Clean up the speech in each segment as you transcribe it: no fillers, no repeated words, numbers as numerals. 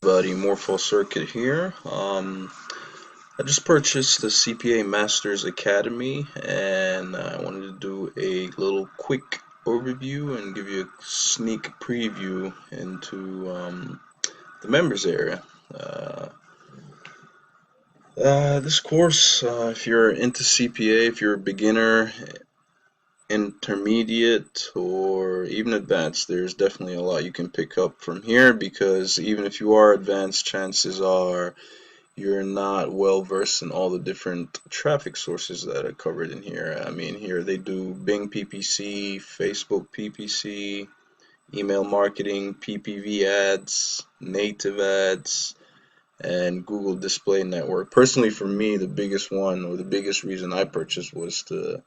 Buddy, Morpho Circuit here. I just purchased the CPA Masters Academy and I wanted to do a little quick overview and give you a sneak preview into the members area. Uh, this course, if you're into CPA, if you're a beginner, intermediate, or even advanced, there's definitely a lot you can pick up from here because even if you are advanced, chances are you're not well versed in all the different traffic sources that are covered in here. I mean, here they do Bing PPC, Facebook PPC, email marketing, PPV ads, native ads, and Google Display Network. Personally, for me, the biggest one or the biggest reason I purchased was to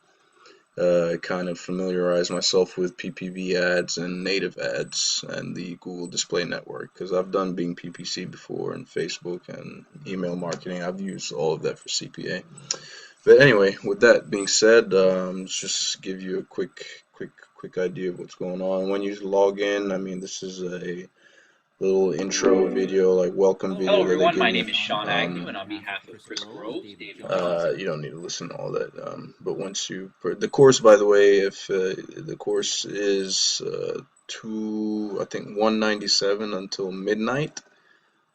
kind of familiarize myself with PPV ads and native ads and the Google Display Network because I've done Bing PPC before and Facebook and email marketing. I've used all of that for CPA. But anyway, with that being said, let's just give you a quick idea of what's going on. When you log in, I mean, this is a little intro video, like welcome Hello video that they everyone, give my you. name is Sean Agnew and on behalf of Chris Groves, David You Johnson. don't need to listen to all that. But once you the course, by the way, if the course is I think 197 until midnight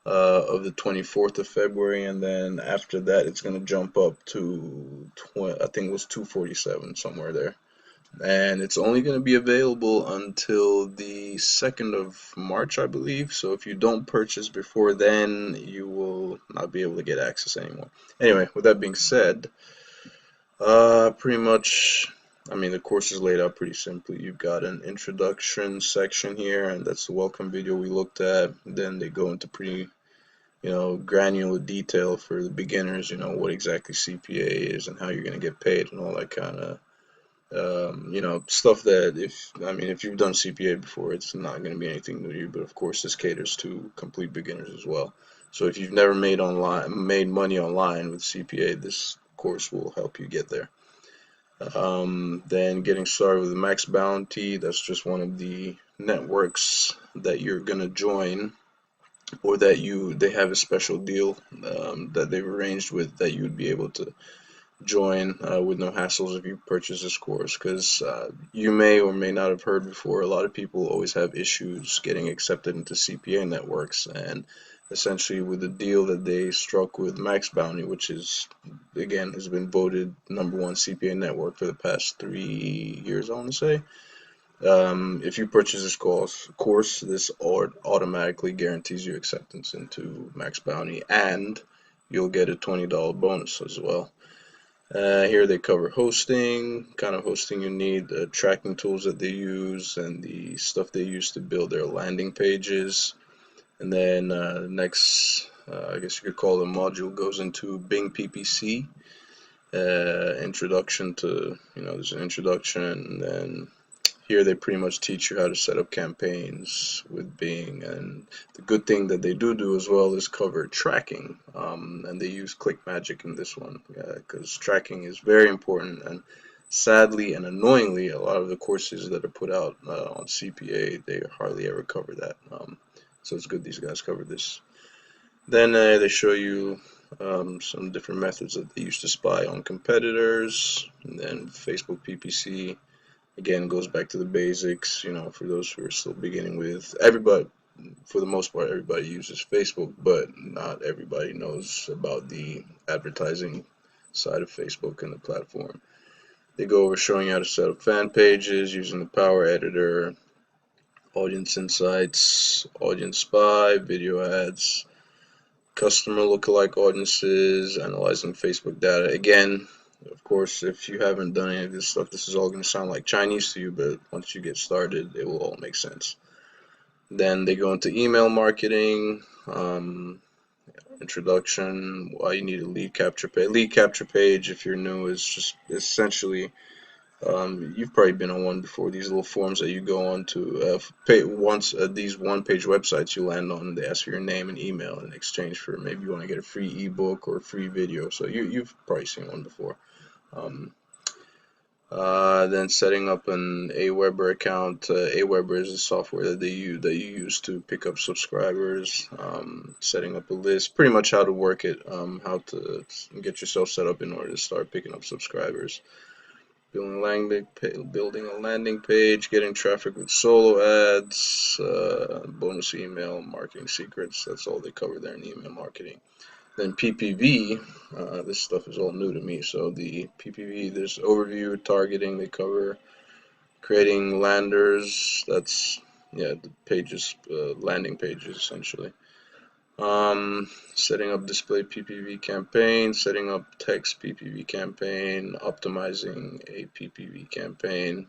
of the 24th of February, and then after that, it's going to jump up to I think it was 247 somewhere there. And it's only going to be available until the 2nd of March, I believe. So if you don't purchase before then, you will not be able to get access anymore. Anyway, with that being said, pretty much, I mean, the course is laid out pretty simply. You've got an introduction section here, and that's the welcome video we looked at. Then they go into pretty, granular detail for the beginners, what exactly CPA is and how you're going to get paid and all that kind of stuff that if you've done CPA before, it's not going to be anything new to you. But of course, this caters to complete beginners as well. So if you've never made money online with CPA, this course will help you get there. Then getting started with the Max Bounty, that's just one of the networks that you're going to join, or that they have a special deal that they've arranged with that you would be able to join with no hassles if you purchase this course, because you may or may not have heard before, a lot of people always have issues getting accepted into CPA networks, and essentially with the deal that they struck with Max Bounty, which is, again, has been voted #1 CPA network for the past 3 years, I want to say. If you purchase this course, this automatically guarantees you acceptance into Max Bounty, and you'll get a $20 bonus as well. Here they cover hosting, kind of hosting you need, the tracking tools that they use, and the stuff they use to build their landing pages. And then next, I guess you could call the module, goes into Bing PPC. Introduction to, there's an introduction, and then here they pretty much teach you how to set up campaigns with Bing, and the good thing that they do as well is cover tracking, and they use ClickMagick in this one because tracking is very important, and sadly and annoyingly, a lot of the courses that are put out on CPA, they hardly ever cover that. So it's good these guys cover this. Then they show you some different methods that they use to spy on competitors, and then Facebook PPC. Again, goes back to the basics, for those who are still beginning with. Everybody, for the most part, everybody uses Facebook, but not everybody knows about the advertising side of Facebook and the platform. They go over showing you how to set up fan pages using the Power Editor, Audience Insights, Audience Spy, video ads, customer lookalike audiences, analyzing Facebook data. Again, of course, if you haven't done any of this stuff, this is all going to sound like Chinese to you, but once you get started, it will all make sense. Then they go into email marketing, introduction, why you need a lead capture page. Lead capture page, if you're new, is just essentially, you've probably been on one before, these little forms that you go on to these one-page websites you land on, and they ask for your name and email in exchange for maybe you want to get a free ebook or a free video. So you've probably seen one before. Um, Then setting up an Aweber account. Aweber is a software that you use to pick up subscribers. Setting up a list, pretty much how to work it, how to get yourself set up in order to start picking up subscribers. Building a landing page, getting traffic with solo ads, bonus email, marketing secrets. That's all they cover there in email marketing. Then PPV, this stuff is all new to me. So the PPV, there's overview, targeting, they cover creating landers. That's yeah, the pages, landing pages essentially. Setting up display PPV campaign, setting up text PPV campaign, optimizing a PPV campaign.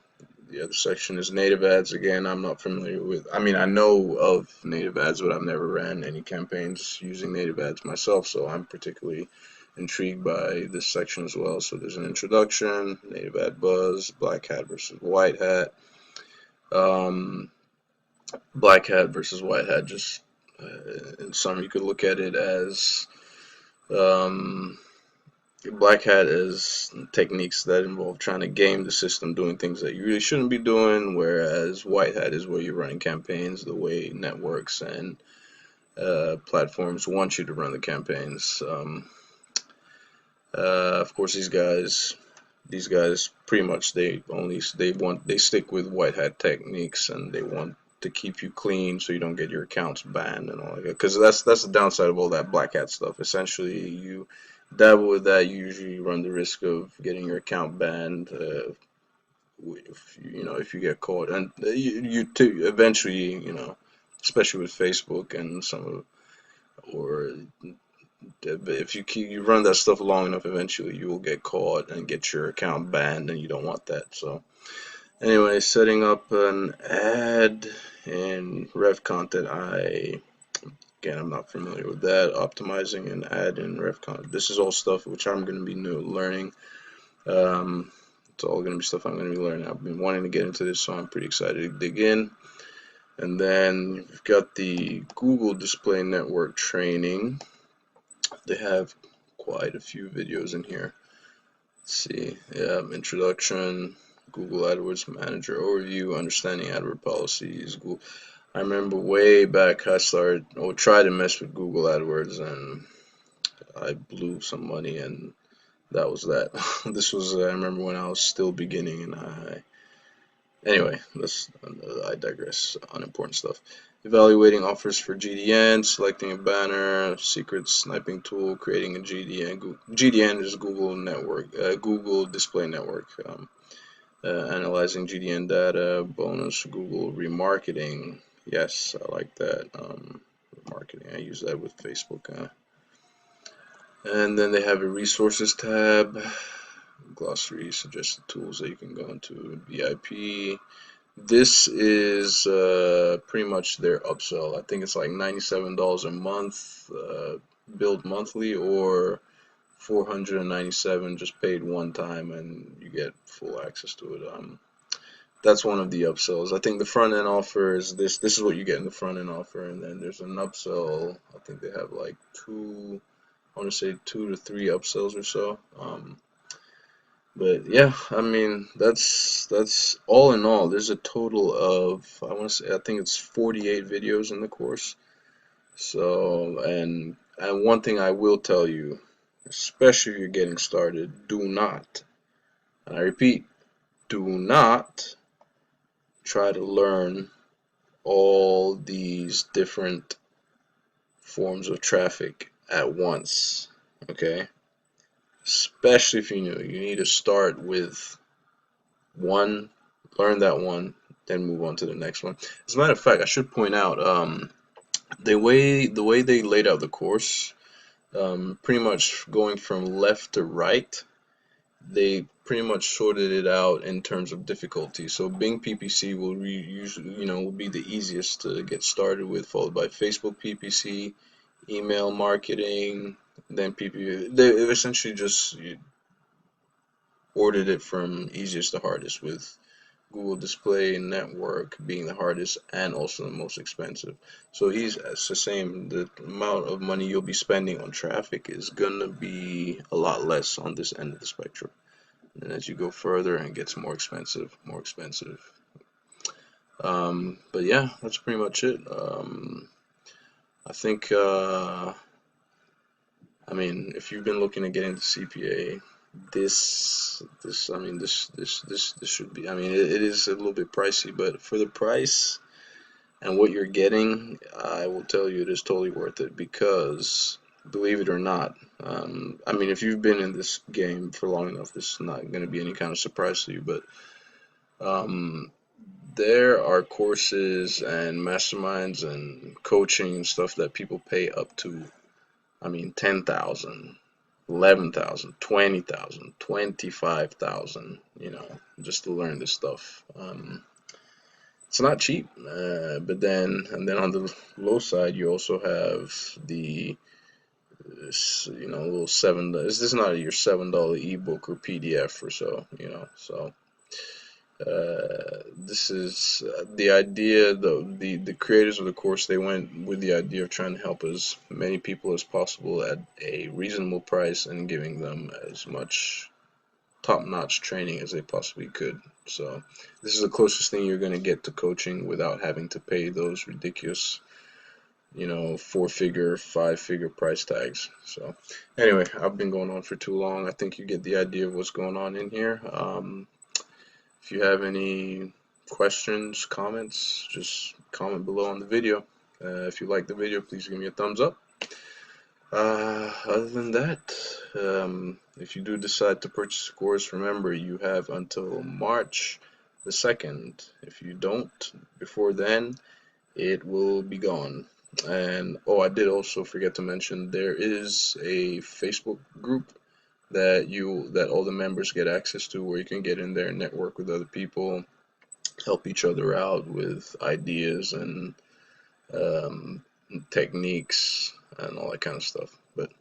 The other section is native ads. Again, I'm not familiar with, I mean, I know of native ads, but I've never ran any campaigns using native ads myself, so I'm particularly intrigued by this section as well. So there's an introduction, native ad buzz, black hat versus white hat. Um, Black hat versus white hat, just in some you could look at it as um, black hat as techniques that involve trying to game the system, doing things that you really shouldn't be doing, whereas white hat is where you're running campaigns the way networks and platforms want you to run the campaigns. Of course, these guys pretty much they stick with white hat techniques, and they want to keep you clean so you don't get your accounts banned and all that. Because that's the downside of all that black hat stuff. Essentially, you dabble with that, you usually run the risk of getting your account banned. If you get caught, and you too eventually, especially with Facebook and some of, or if you run that stuff long enough, eventually you will get caught and get your account banned, and you don't want that. So anyway, setting up an ad in Rev Content. Again, I'm not familiar with that. Optimizing an ad in Rev Content. This is all stuff which I'm going to be learning. Um, it's all going to be stuff I'm going to be learning. I've been wanting to get into this, so I'm pretty excited to dig in. And then we've got the Google Display Network training. They have quite a few videos in here. Let's see. Yeah, introduction, Google AdWords Manager overview, understanding AdWord policies. I remember way back I started or tried to mess with Google AdWords, and I blew some money, and that was that. This was I remember when I was still beginning, and anyway, I digress. Unimportant stuff. Evaluating offers for GDN, selecting a banner, secret sniping tool, creating a GDN. GDN is Google Network, Google Display Network. Analyzing GDN data, bonus Google remarketing. Yes, I like that. Marketing, I use that with Facebook. And then they have a resources tab, glossary, suggested tools that you can go into, VIP. This is pretty much their upsell. I think it's like $97 a month, billed monthly, or 497 just paid one time, and you get full access to it. That's one of the upsells. I think the front end offer is this. This is what you get in the front end offer, and then there's an upsell. I think they have like I want to say 2 to 3 upsells or so. But yeah, I mean that's all in all. There's a total of I want to say I think it's 48 videos in the course. So and one thing I will tell you, especially if you're getting started, do not, and I repeat, do not try to learn all these different forms of traffic at once. Okay? Especially if you're new. You need to start with one, learn that one, then move on to the next one. As a matter of fact, I should point out the way they laid out the course, pretty much going from left to right, they pretty much sorted it out in terms of difficulty. So Bing PPC usually will be the easiest to get started with, followed by Facebook PPC, email marketing, then PPC. They essentially just ordered it from easiest to hardest, with Google Display Network being the hardest and also the most expensive. So it's the same. The amount of money you'll be spending on traffic is gonna be a lot less on this end of the spectrum. And as you go further, it gets more expensive, more expensive. But yeah, that's pretty much it. I think, I mean, if you've been looking to get into CPA, this should be, I mean, it is a little bit pricey, but for the price and what you're getting, I will tell you it is totally worth it because, believe it or not, I mean, if you've been in this game for long enough, this is not going to be any kind of surprise to you, but um, there are courses and masterminds and coaching and stuff that people pay up to, I mean, 10,000, 11,000, 20,000, 25,000, just to learn this stuff. It's not cheap, but then on the low side, you also have the, little $7. This is not your $7 ebook or PDF or so, so this is the idea. The creators of the course, they went with the idea of trying to help as many people as possible at a reasonable price and giving them as much top-notch training as they possibly could. So this is the closest thing you're going to get to coaching without having to pay those ridiculous, four-figure, five-figure price tags. So anyway, I've been going on for too long. I think you get the idea of what's going on in here. If you have any questions, comments, just comment below on the video. If you like the video, please give me a thumbs up. Other than that, if you do decide to purchase a course, remember you have until March the 2nd. If you don't before then, it will be gone. And oh, I did also forget to mention there is a Facebook group that all the members get access to, where you can get in there and network with other people, help each other out with ideas and um, techniques and all that kind of stuff. But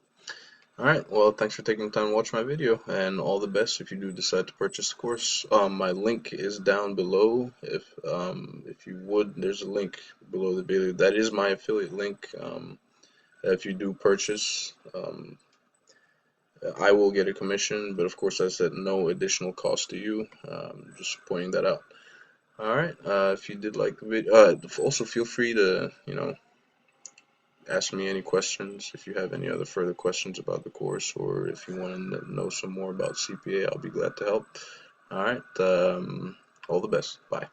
all right, well, thanks for taking the time to watch my video, and all the best if you do decide to purchase the course. My link is down below. If you would, there's a link below the video. That is my affiliate link. If you do purchase, I will get a commission, but of course, I said no additional cost to you. Just pointing that out. All right. If you did like the video, also feel free to, ask me any questions. If you have any other further questions about the course, or if you want to know some more about CPA, I'll be glad to help. All right. All the best. Bye.